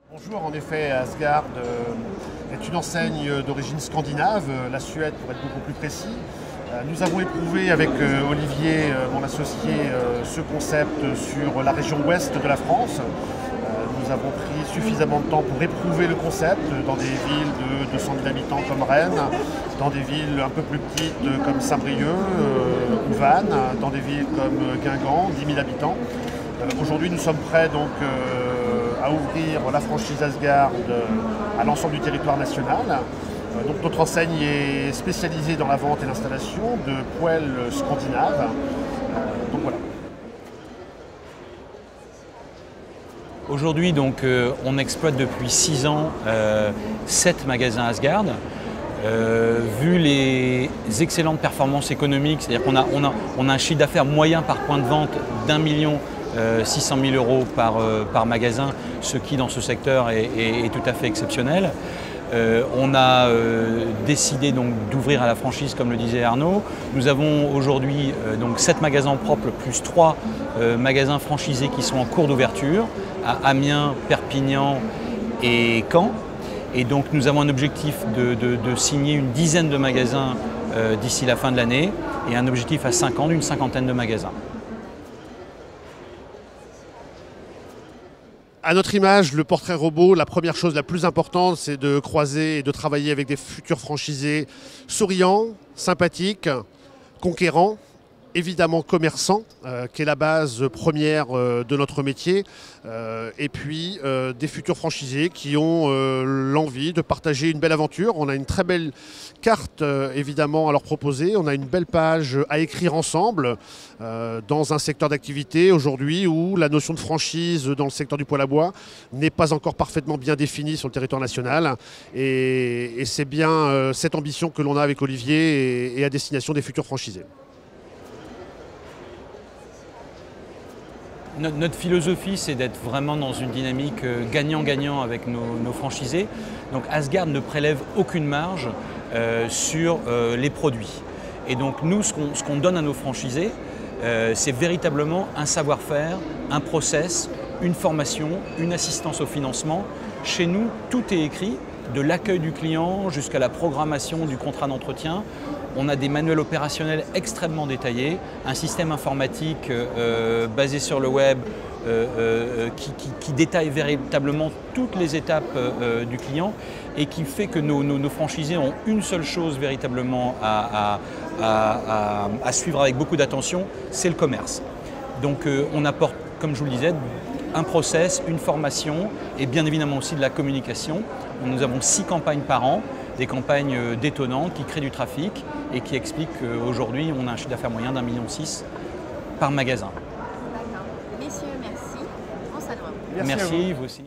Bonjour, en effet, Asgard est une enseigne d'origine scandinave, la Suède pour être beaucoup plus précis. Nous avons éprouvé avec Olivier, mon associé, ce concept sur la région ouest de la France. Nous avons pris suffisamment de temps pour éprouver le concept dans des villes de 200 000 habitants comme Rennes, dans des villes un peu plus petites comme Saint-Brieuc ou Vannes, dans des villes comme Guingamp, 10 000 habitants. Aujourd'hui, nous sommes prêts donc à ouvrir la franchise Asgard à l'ensemble du territoire national. Donc notre enseigne est spécialisée dans la vente et l'installation de poêles scandinaves. Donc voilà. Aujourd'hui, donc, on exploite depuis 6 ans 7 magasins Asgard. Vu les excellentes performances économiques, c'est-à-dire qu'on a un chiffre d'affaires moyen par point de vente d'1 600 000 € par magasin, ce qui dans ce secteur est tout à fait exceptionnel. On a décidé donc d'ouvrir à la franchise, comme le disait Arnaud. Nous avons aujourd'hui donc 7 magasins propres plus 3 magasins franchisés qui sont en cours d'ouverture à Amiens, Perpignan et Caen. Et donc nous avons un objectif de signer une dizaine de magasins d'ici la fin de l'année et un objectif à 5 ans d'une cinquantaine de magasins. À notre image, le portrait robot, la première chose la plus importante, c'est de croiser et de travailler avec des futurs franchisés souriants, sympathiques, conquérants, évidemment commerçants, qui est la base première de notre métier, et puis des futurs franchisés qui ont l'envie de partager une belle aventure. On a une très belle carte évidemment à leur proposer, on a une belle page à écrire ensemble dans un secteur d'activité aujourd'hui où la notion de franchise dans le secteur du poêle à bois n'est pas encore parfaitement bien définie sur le territoire national, et c'est bien cette ambition que l'on a avec Olivier et à destination des futurs franchisés. Notre philosophie, c'est d'être vraiment dans une dynamique gagnant-gagnant avec nos franchisés. Donc Asgard ne prélève aucune marge sur les produits. Et donc nous, ce qu'on donne à nos franchisés, c'est véritablement un savoir-faire, un process, une formation, une assistance au financement. Chez nous, tout est écrit, de l'accueil du client jusqu'à la programmation du contrat d'entretien. On a des manuels opérationnels extrêmement détaillés, un système informatique basé sur le web qui détaille véritablement toutes les étapes du client et qui fait que nos franchisés ont une seule chose véritablement à suivre avec beaucoup d'attention, c'est le commerce. Donc on apporte, comme je vous le disais, un process, une formation et bien évidemment aussi de la communication. Nous avons 6 campagnes par an, des campagnes détonnantes qui créent du trafic et qui expliquent qu'aujourd'hui on a un chiffre d'affaires moyen d'1,6 million par magasin. D'accord. Messieurs, merci. On s'adresse. Merci, vous aussi.